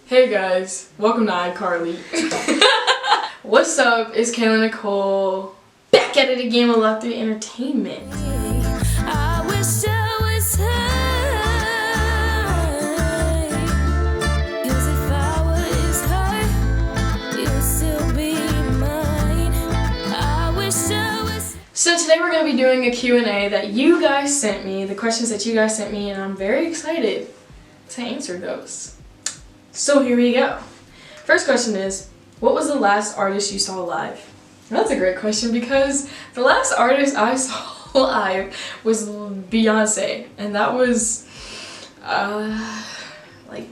Hey guys, welcome to iCarly. What's up? It's Cayla Nicole, back at it again with Love 3 Entertainment. I wish I was high, 'cause if I was high, you'd still be mine. I wish I was. So today we're going to be doing a Q&A that you guys sent me, the questions that you guys sent me, and I'm very excited to answer those. So here we go. First question is, what was the last artist you saw live? That's a great question because the last artist I saw live was Beyonce, and that was like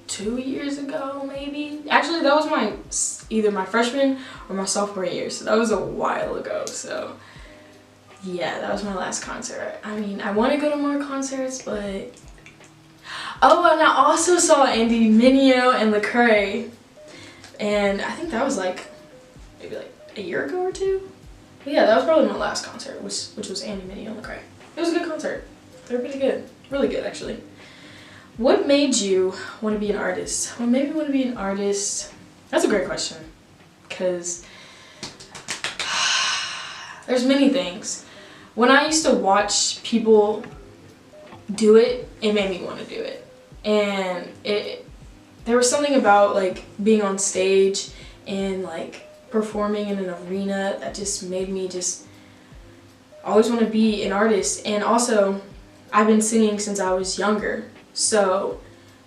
2 years ago maybe. Actually, that was either my freshman or my sophomore year, so that was a while ago. So yeah, that was my last concert. I mean, I want to go to more concerts, but oh, and I also saw Andy Mineo and Lecrae, and I think that was like maybe like a year ago or two. But yeah, that was probably my last concert, which was Andy Mineo and Lecrae. It was a good concert. They were pretty good, really good actually. What made you want to be an artist? What made me want to be an artist? That's a great question, because there's many things. When I used to watch people do it, it made me want to do it. And there was something about like being on stage and like performing in an arena that just made me just always want to be an artist. And also, I've been singing since I was younger, so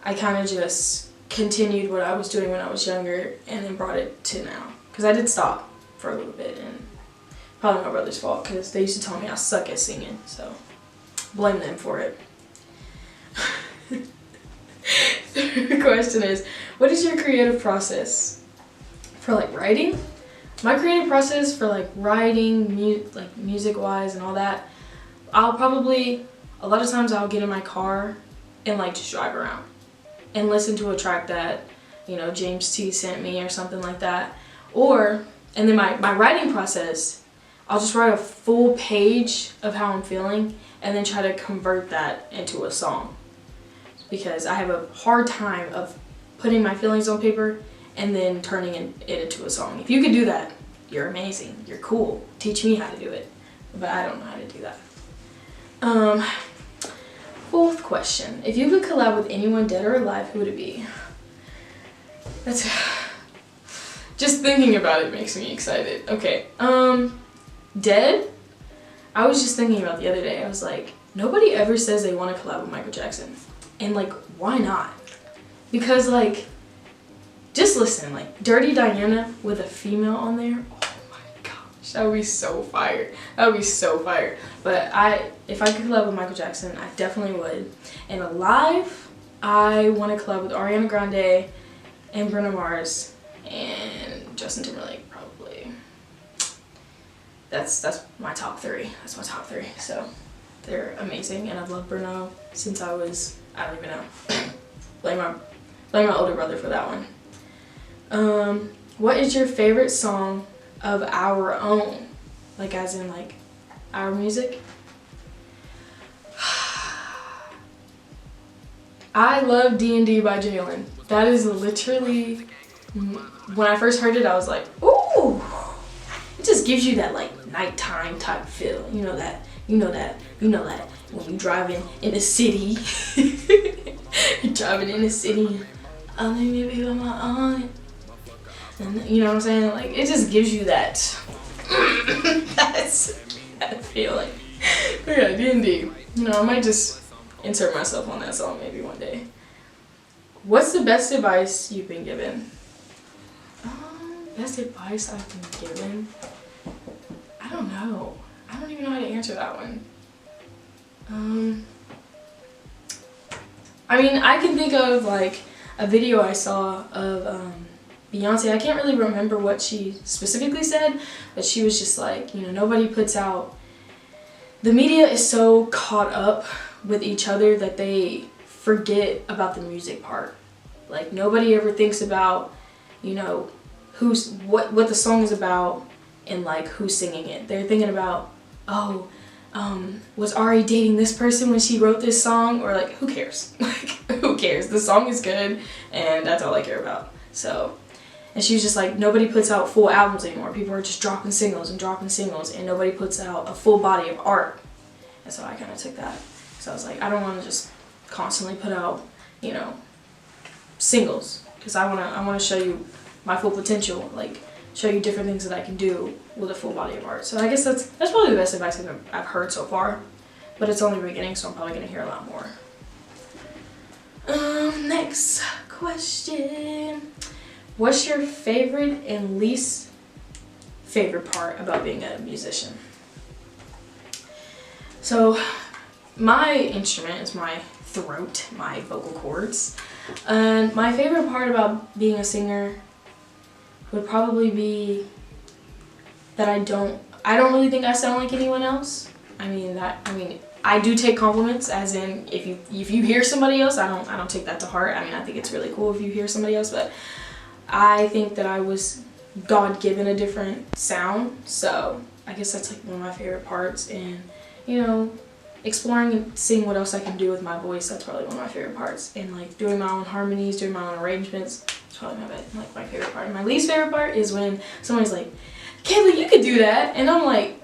I kind of just continued what I was doing when I was younger and then brought it to now, because I did stop for a little bit, and probably my brother's fault because they used to tell me I suck at singing, so blame them for it. The question is, what is your creative process for like writing? My creative process for like writing, like music wise and all that, a lot of times I'll get in my car and like just drive around and listen to a track that, you know, James T sent me or something like that. And then my writing process, I'll just write a full page of how I'm feeling and then try to convert that into a song, because I have a hard time of putting my feelings on paper and then turning it into a song. If you can do that, you're amazing, you're cool, teach me how to do it, but I don't know how to do that. Fourth question, if you could collab with anyone dead or alive, who would it be? That's just thinking about it makes me excited. Okay, dead, I was just thinking about the other day, I was like, nobody ever says they want to collab with Michael Jackson. And like, why not? Because like, just listen, like Dirty Diana with a female on there, oh my gosh, that would be so fire. That would be so fire. But if I could collab with Michael Jackson, I definitely would. And alive, I want to collab with Ariana Grande and Bruno Mars and Justin Timberlake probably. That's my top three. That's my top three. So they're amazing, and I've loved Bruno since I don't even know. blame my older brother for that one. What is your favorite song of our own? Like as in like our music? I love D&D by Jalen. That is literally, when I first heard it, I was like, ooh! It just gives you that like nighttime type feel. You know that when you're driving in the city. You're driving in the city, I'll leave you with my aunt. And you know what I'm saying? Like, it just gives you that that feeling. But yeah, D&D. You know, I might just insert myself on that song maybe one day. What's the best advice you've been given? Best advice I've been given? I don't know. I don't even know how to answer that one. I mean, I can think of like a video I saw of Beyonce. I can't really remember what she specifically said, but she was just like, you know, nobody puts out, the media is so caught up with each other that they forget about the music part. Like nobody ever thinks about, you know, what the song is about and like who's singing it. They're thinking about, oh, was Ari dating this person when she wrote this song? Or like, who cares? Like, who cares? The song is good, and that's all I care about. So, and she was just like, nobody puts out full albums anymore. People are just dropping singles, and nobody puts out a full body of art. And so I kind of took that. So I was like, I don't want to just constantly put out, you know, singles, because I want to show you my full potential, like show you different things that I can do with a full body of art. So I guess that's probably the best advice I've heard so far, but it's only the beginning, so I'm probably gonna hear a lot more. Next question: what's your favorite and least favorite part about being a musician? So my instrument is my throat, my vocal cords. And my favorite part about being a singer would probably be that I don't really think I sound like anyone else. I mean, I do take compliments, as in if you hear somebody else, I don't take that to heart. I mean, I think it's really cool if you hear somebody else, but I think that I was God-given a different sound. So I guess that's like one of my favorite parts, and you know, exploring and seeing what else I can do with my voice, that's probably one of my favorite parts. And like doing my own harmonies, doing my own arrangements, it's probably my favorite part. And my least favorite part is when somebody's like, Cayla, you could do that. And I'm like,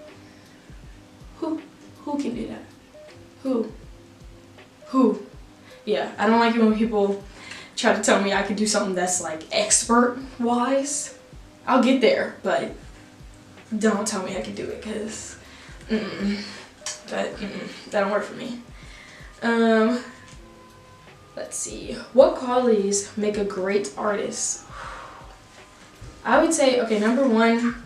who can do that? Who? Yeah, I don't like it when people try to tell me I could do something that's like expert-wise. I'll get there, but don't tell me I can do it, because that don't work for me. Let's see. What qualities make a great artist? I would say, okay, number one,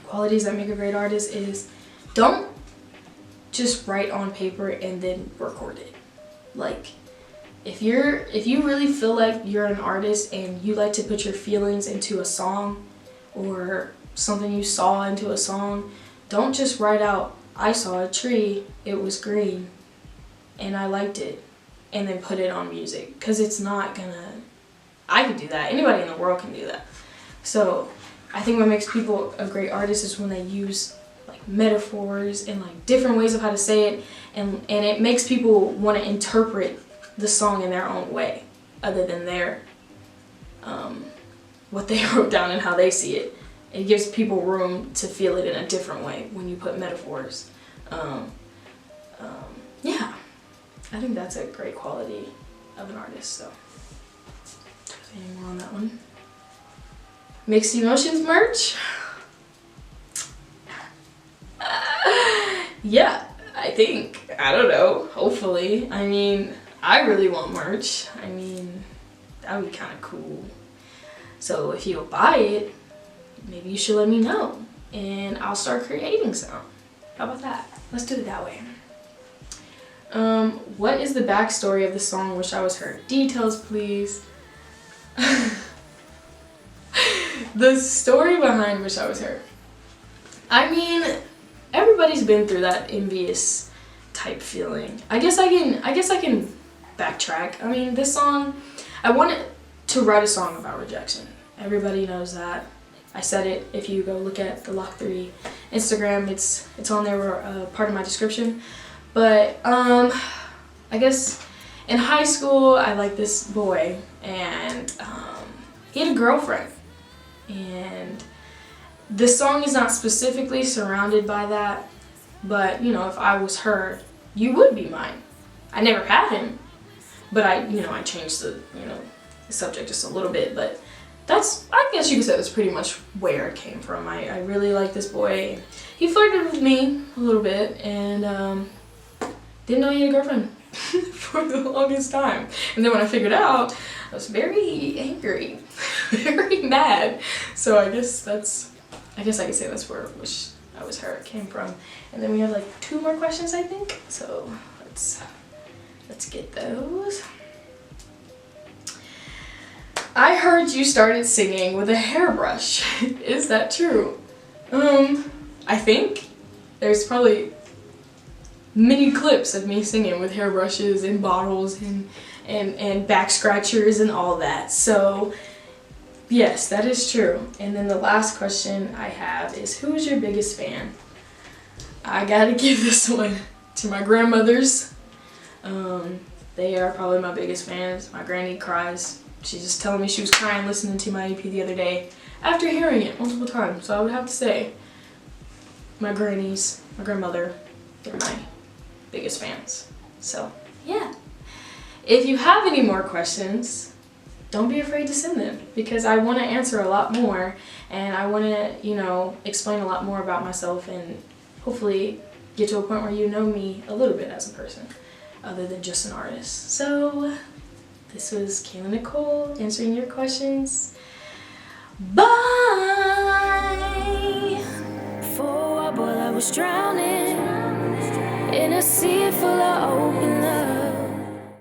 qualities that make a great artist is don't just write on paper and then record it. Like, if you really feel like you're an artist and you like to put your feelings into a song or something you saw into a song, don't just write out, I saw a tree, it was green, and I liked it, and then put it on music, because it's not gonna, I can do that, anybody in the world can do that. So I think what makes people a great artist is when they use like metaphors and like different ways of how to say it, and it makes people want to interpret the song in their own way, other than their what they wrote down and how they see it. It gives people room to feel it in a different way when you put metaphors. Yeah, I think that's a great quality of an artist. So, any more on that one? Mixed Emotions merch? Yeah, I think. I don't know. Hopefully. I mean, I really want merch. I mean, that would be kind of cool. So if you'll buy it, maybe you should let me know, and I'll start creating some. How about that? Let's do it that way. What is the backstory of the song Wish I Was Her? Details, please. The story behind Wish I Was Her. I mean, everybody's been through that envious type feeling. I guess I can backtrack. I mean, this song, I wanted to write a song about rejection. Everybody knows that. I said it. If you go look at the Lock 3 Instagram, it's on there, part of my description. But I guess in high school I liked this boy, and he had a girlfriend, and this song is not specifically surrounded by that, but you know, if I was her, you would be mine. I never had him, but I changed the subject just a little bit, but I guess you could say that's pretty much where it came from. I really liked this boy. He flirted with me a little bit, and didn't know he had a girlfriend for the longest time. And then when I figured out, I was very angry, very mad. So I guess I could say that's where Wish I Was Her came from. And then we have like 2 more questions, I think. So let's get those. I heard you started singing with a hairbrush. Is that true? I think there's probably many clips of me singing with hairbrushes and bottles and back scratchers and all that. So yes, that is true. And then the last question I have is, who is your biggest fan? I gotta give this one to my grandmothers. They are probably my biggest fans. My granny cries. She's just telling me she was crying listening to my EP the other day after hearing it multiple times. So I would have to say my grannies, my grandmother, they're my biggest fans. So yeah. If you have any more questions, don't be afraid to send them, because I want to answer a lot more, and I want to, explain a lot more about myself and hopefully get to a point where you know me a little bit as a person other than just an artist. So this was Cayla Nicole answering your questions. Bye! For a while I was drowning in a sea full of open